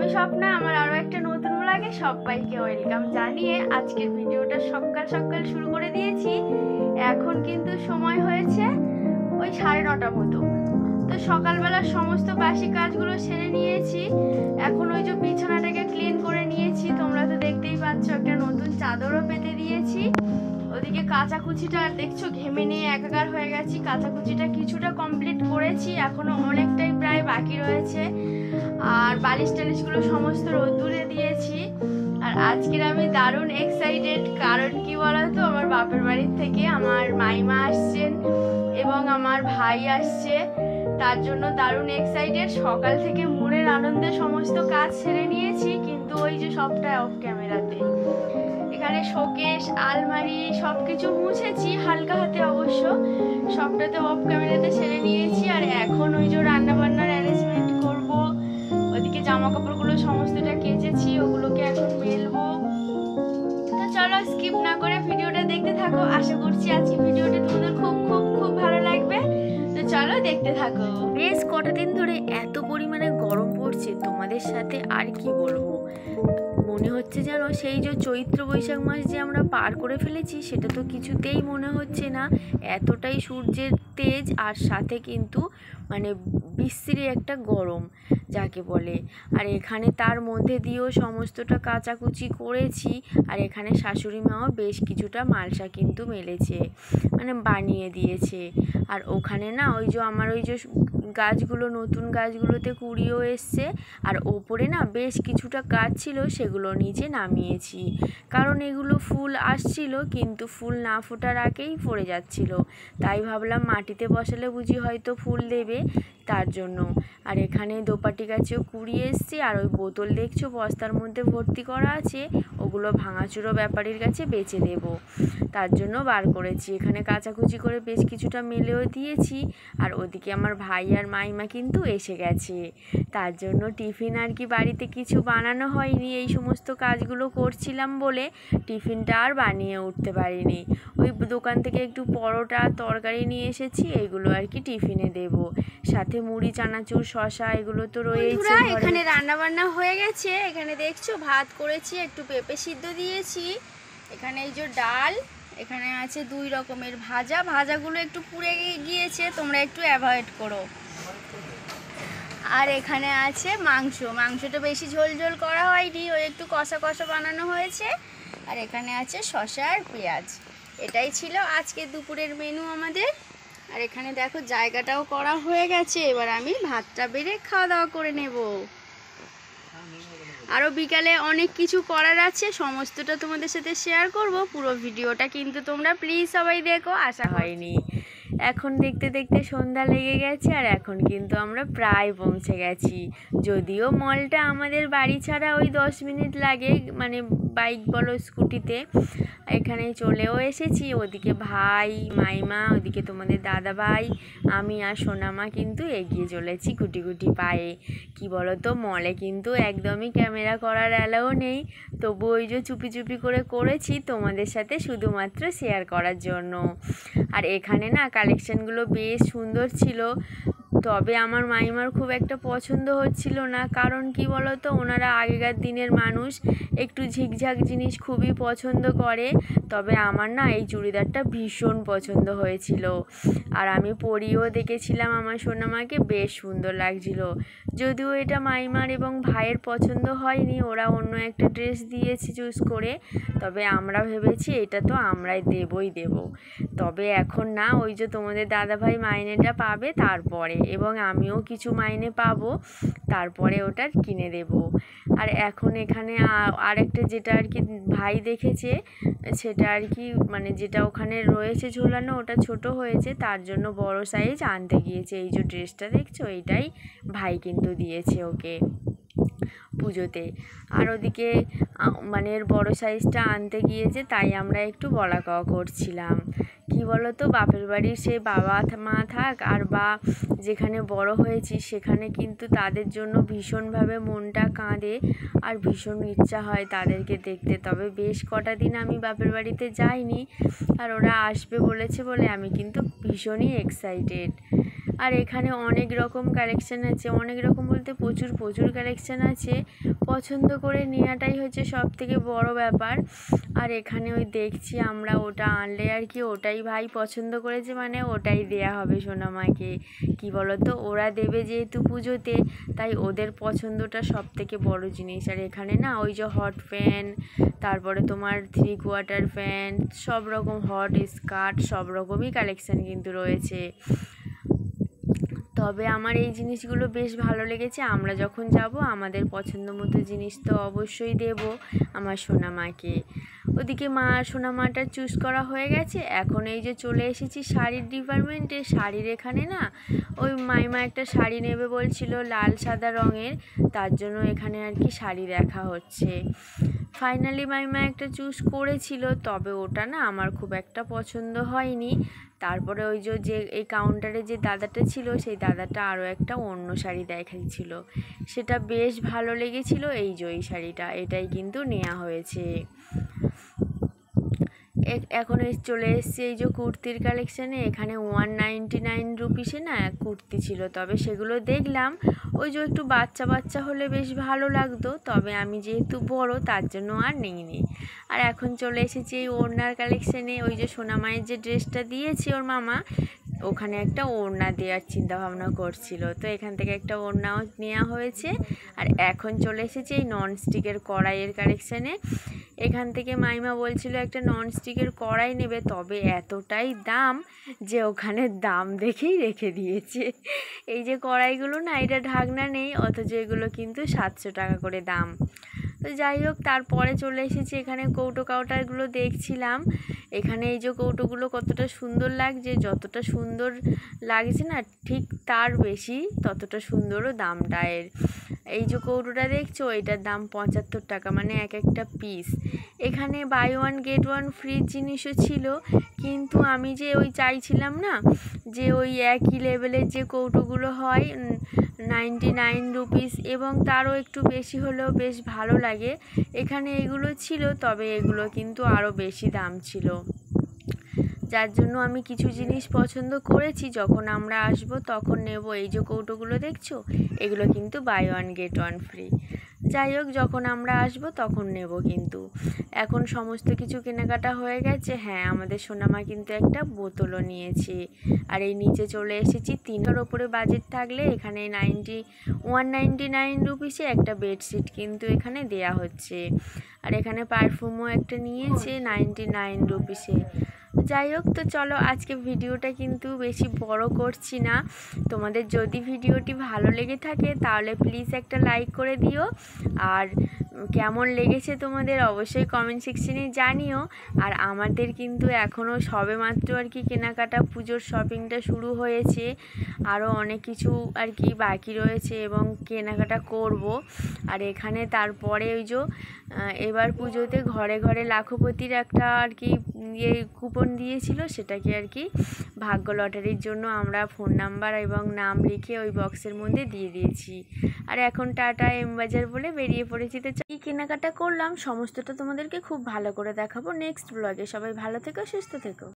আমি স্বপ্না, আমার আরো একটা নতুন ব্লগে সবাইকে ওয়েলকাম জানিয়ে আজকের ভিডিওটা সকাল সকাল শুরু করে দিয়েছি। এখন কিন্তু সময় হয়েছে ওই 9:30 মতো। তো সকালবেলা সমস্ত বাসি কাজগুলো সেরে নিয়েছি। এখন ওই যে বিছানাটাকে ক্লিন করে নিয়েছি, তোমরা তো দেখতেই পাচ্ছ, একটা নতুন চাদরও পেতে দিয়েছি। ওদিকে কাচাকুচিটা দেখছো ঘেমে নিয়ে একাকার হয়ে গেছি। কাচাকুচিটা কিছুটা কমপ্লিট করেছি, এখনো অনেকটাই প্রায় বাকি রয়েছে। আর বালিশ টালিশগুলো সমস্ত রোদ্দুরে দিয়েছি। আর আজকের আমি দারুণ এক্সাইটেড, কারণ কি বলতো, আমার বাপের বাড়ির থেকে আমার মাইমা আসছেন এবং আমার ভাই আসছে, তার জন্য দারুণ এক্সাইটেড। সকাল থেকে মনের আনন্দে সমস্ত কাজ সেরে নিয়েছি, কিন্তু ওই যে সবটাই অফ ক্যামেরাতে। এখানে শোকেস, আলমারি সবকিছু মুছেছি হালকা হাতে, অবশ্য সবটাতে অফ ক্যামেরাতে সেরে নিয়েছি। আর এখন ওই যে রান্না বান্নার অ্যারেঞ্জমেন্ট করব। ওদিকে জামা কাপড়গুলো সমস্তটা কেচেছি, ওগুলোকে এখন মেলবো। তো চলো স্কিপ না করে ভিডিওটা দেখতে থাকো। আশা করছি আজকে ভিডিওটা তোমাদের খুব খুব খুব ভালো লাগবে। তো চলো দেখতে থাকো। বেশ কটা দিন ধরে এত পরিমাণে গরম পড়ছে, তোমাদের সাথে আর কি বলবো। মনে হচ্ছে যেন সেই যে চৈত্র বৈশাখ মাস যে আমরা পার করে ফেলেছি, সেটা তো কিছুতেই মনে হচ্ছে না। এতটাই সূর্যের তেজ, আর সাথে কিন্তু মানে বিশ্রী একটা গরম যাকে বলে। আর এখানে তার মধ্যে দিয়েও সমস্তটা কাচাকুচি করেছি। আর এখানে শাশুড়ি মাও বেশ কিছুটা মালসা কিন্তু মেলেছে, মানে বানিয়ে দিয়েছে। আর ওখানে না ওই যে আমার ওই যে গাছগুলো, নতুন গাছগুলোতে কুড়িও এসছে। আর ওপরে না বেশ কিছুটা গাছ ছিল, সেগুলো নিচে নামিয়েছি, কারণ এগুলো ফুল আসছিল কিন্তু ফুল না ফোটার আগেই পড়ে যাচ্ছিল। তাই ভাবলাম মাটিতে বসালে বুঝি হয়তো ফুল দেবে, তার জন্য। আর এখানে দোপাটি গাছেও কুড়িয়ে এসছি। আর ওই বোতল দেখছো বস্তার মধ্যে ভর্তি করা আছে, ওগুলো ভাঙাচুরো ব্যাপারীর কাছে বেচে দেব, তার জন্য বার করেছি। এখানে কাচাকুচি করে বেশ কিছুটা মেলেও দিয়েছি। আর ওদিকে আমার ভাই আর মাইমা কিন্তু এসে গেছে, তার জন্য টিফিন আর কি বাড়িতে কিছু বানানো হয়নি। এই সমস্ত কাজগুলো করছিলাম বলে টিফিনটা আর বানিয়ে উঠতে পারিনি। ওই দোকান থেকে একটু পরোটা তরকারি নিয়ে এসেছি, এইগুলো আর কি টিফিনে দেব। সাথে মুড়ি, চানাচুর, শশা এগুলো তো রয়েছে। এখানে রান্না বান্না হয়ে গেছে। এখানে দেখছো ভাত করেছি, একটু পেঁপে সিদ্ধ দিয়েছি। এখানে এই যে ডাল, এখানে আছে 2 রকমের ভাজা। ভাজাগুলো একটু পুড়ে গিয়েছে, তোমরা একটু অ্যাভয়েড করো। আর এখানে আছে মাংস। মাংসটা বেশি ঝোল ঝোল করা হয়নি, ওই একটু কষা কষা বানানো হয়েছে। আর এখানে আছে শসা আর পেঁয়াজ। এটাই ছিল আজকে দুপুরের মেনু আমাদের। আর এখানে দেখো জায়গাটাও করা হয়ে গেছে, এবার আমি ভাতটা বেড়ে খাওয়া দাওয়া করে নেব। আরও বিকালে অনেক কিছু করার আছে, সমস্তটা তোমাদের সাথে শেয়ার করব। পুরো ভিডিওটা কিন্তু তোমরা প্লিজ সবাই দেখো। আশা হয়নি। এখন দেখতে দেখতে সন্ধ্যা লেগে গেছে, আর এখন কিন্তু আমরা প্রায় পৌঁছে গেছি। যদিও মলটা আমাদের বাড়ি ছাড়া ওই 10 মিনিট লাগে, মানে বাইক বলো স্কুটিতে। এখানে চলেও এসেছি। ওদিকে ভাই, মাইমা, ওদিকে তোমাদের দাদা ভাই, আমি আর সোনামা কিন্তু এগিয়ে চলেছি গুটি গুটি পায়ে। কি বলো তো, মলে কিন্তু একদমই ক্যামেরা করার অ্যালাও নেই, তবু ওই যে চুপি চুপি করে করেছি তোমাদের সাথে শুধুমাত্র শেয়ার করার জন্য। আর এখানে না কালেকশানগুলো বেশ সুন্দর ছিল, তবে আমার মাইমার খুব একটা পছন্দ হচ্ছিল না। কারণ কি বলো তো, ওনারা আগেকার দিনের মানুষ, একটু ঝিকঝাক জিনিস খুবই পছন্দ করে। তবে আমার না এই চুড়িদারটা ভীষণ পছন্দ হয়েছিল, আর আমি পরিয়েও দেখেছিলাম আমার সোনামাকে, বেশ সুন্দর লাগছিল। যদিও এটা মাইমার এবং ভাইয়ের পছন্দ হয়নি, ওরা অন্য একটা ড্রেস দিয়েছে চুজ করে। তবে আমরা ভেবেছি এটা তো আমরাই দেবই দেব। তবে এখন না, ওই যে তোমাদের দাদাভাই মাইনেটা পাবে তারপরে, এবং আমিও কিছু মাইনে পাবো, তারপরে ওটা কিনে দেব। আর এখন এখানে আরেকটা যেটা আর কি ভাই দেখেছে, সেটা আর কি মানে যেটা ওখানে রয়েছে ঝোলানো, ওটা ছোট হয়েছে, তার জন্য বড় সাইজ আনতে গিয়েছে। এই যে ড্রেসটা দেখছো, এইটাই ভাই কিন্তু দিয়েছে ওকে পুজোতে। আর ওদিকে মানে এর বড়ো সাইজটা আনতে গিয়েছে, তাই আমরা একটু বলা কওয়া করছিলাম। কি বলো তো, বাপের বাড়ির সে বাবা মা থাক আর বা যেখানে বড় হয়েছি, সেখানে কিন্তু তাদের জন্য ভীষণভাবে মনটা কাঁদে, আর ভীষণ ইচ্ছা হয় তাদেরকে দেখতে। তবে বেশ কটা দিন আমি বাপের বাড়িতে যাইনি, আর ওরা আসবে বলেছে বলে আমি কিন্তু ভীষণই এক্সাইটেড। আর এখানে অনেক রকম কালেকশান আছে, অনেক রকম বলতে প্রচুর প্রচুর কালেকশান আছে। পছন্দ করে নেওয়াটাই হচ্ছে সব থেকে বড় ব্যাপার। আর এখানে ওই দেখছি আমরা ওটা আনলে আর কি ওটাই ভাই পছন্দ করেছে, মানে ওটাই দেয়া হবে সোনামাকে। কি বলো তো, ওরা দেবে যেহেতু পুজোতে, তাই ওদের পছন্দটা সব থেকে বড় জিনিস। আর এখানে না ওই যে হট ফ্যান, তারপরে তোমার 3/4 ফ্যান, সব রকম হট স্কার্ট, সব রকমই কালেকশান কিন্তু রয়েছে। তবে আমার এই জিনিসগুলো বেশ ভালো লেগেছে। আমরা যখন যাব আমাদের পছন্দ মতো জিনিস তো অবশ্যই দেব আমার সোনামাকে। ওদিকে সোনামাটা চুজ করা হয়ে গেছে। এখন এই যে চলে এসেছি শাড়ির ডিপার্টমেন্টে। শাড়ির এখানে না ওই মাইমা একটা শাড়ি নেবে বলছিল লাল সাদা রঙের, তার জন্য এখানে আর কি শাড়ি দেখা হচ্ছে। ফাইনালি মাইমা একটা চুজ করেছিল, তবে ওটা না আমার খুব একটা পছন্দ হয়নি। তারপরে ওই যে এই কাউন্টারে যে দাদাটা ছিল, সেই দাদাটা আরও একটা অন্য শাড়ি দেখাচ্ছিল, সেটা বেশ ভালো লেগেছিল। এই যে এই শাড়িটা, এটাই কিন্তু নেওয়া হয়েছে। এখন চলে এসেছি এই যে কুর্তির কালেকশানে। এখানে 199 রুপিসে না কুর্তি ছিল, তবে সেগুলো দেখলাম ওই যে একটু বাচ্চা বাচ্চা হলে বেশ ভালো লাগতো, তবে আমি যেহেতু বড় তার জন্য আর নিইনি। আর এখন চলে এসেছি এই ওড়নার কালেকশানে। ওই যে সোনামায়ের যে ড্রেসটা দিয়েছি ওর মামা, ওখানে একটা ওড়না দেওয়ার চিন্তা ভাবনা করছিল, তো এখান থেকে একটা ওড়নাও নেওয়া হয়েছে। আর এখন চলে এসেছি এই ননস্টিকের কড়াইয়ের কালেকশানে। এখান থেকে মাইমা বলছিল একটা ননস্টিকের কড়াই নেবে, তবে এতটাই দাম যে ওখানে দাম দেখেই রেখে দিয়েছে। এই যে কড়াইগুলো না, এটা ঢাকনা নেই, অথচ এগুলো কিন্তু 700 টাকা করে দাম। তো যাই হোক, তারপরে চলে এসেছি এখানে কৌটো কাউটারগুলো দেখছিলাম। এখানে এই যে কৌটোগুলো কতটা সুন্দর লাগছে, যতটা সুন্দর লাগছে না ঠিক তার বেশি ততটা সুন্দরও দামটা এর। এই যে কৌটোটা দেখছো, এটার দাম 75 টাকা, মানে এক একটা পিস। এখানে বাই 1 গেট 1 ফ্রি জিনিসও ছিল, কিন্তু আমি যে ওই চাইছিলাম না যে ওই একই লেভেলের যে কৌটোগুলো হয় 99 রুপিস এবং তারও একটু বেশি হলেও বেশ ভালো লাগে, এখানে এগুলো ছিল, তবে এগুলো কিন্তু আরও বেশি দাম ছিল। যার জন্য আমি কিছু জিনিস পছন্দ করেছি, যখন আমরা আসব তখন নেব। এই যে কৌটোগুলো দেখছো, এগুলো কিন্তু বাই 1 গেট 1 ফ্রি। যাই হোক, যখন আমরা আসব তখন নেব। কিন্তু এখন সমস্ত কিছু কেনাকাটা হয়ে গেছে। হ্যাঁ, আমাদের সোনামা কিন্তু একটা বোতলও নিয়েছে। আর এই নিচে চলে এসেছি। 3টার ওপরে বাজেট থাকলে এখানে 199 রুপিসে একটা বেডশিট কিন্তু এখানে দেয়া হচ্ছে। আর এখানে পারফিউমও একটা নিয়েছে 99 রুপিসে। যাই হোক, তো চলো আজকে ভিডিওটা কিন্তু বেশি বড় করছি না। তোমাদের যদি ভিডিওটি ভালো লেগে থাকে তাহলে প্লিজ একটা লাইক করে দিও, আর কেমন লেগেছে তোমাদের অবশ্যই কমেন্ট সেকশনে জানিও। আর আমাদের কিন্তু এখনও সবেমাত্র আর কি কেনাকাটা, পুজোর শপিংটা শুরু হয়েছে, আরও অনেক কিছু আর কি বাকি রয়েছে এবং কেনাকাটা করব। আর এখানে তারপরে ওই যে এবার পুজোতে ঘরে ঘরে লাখপতির একটা আর কি কুপন দিয়েছিল, সেটাকে আর কি ভাগ্য লটারির জন্য আমরা ফোন নাম্বার এবং নাম লিখে ওই বক্সের মধ্যে দিয়ে দিয়েছি। আর এখন টাটা এম বাজার বলে বেরিয়ে পড়েছি। তো কী কেনাকাটা করলাম সমস্তটা তোমাদেরকে খুব ভালো করে দেখাবো নেক্সট ব্লগে। সবাই ভালো থেকো, সুস্থ থেকো।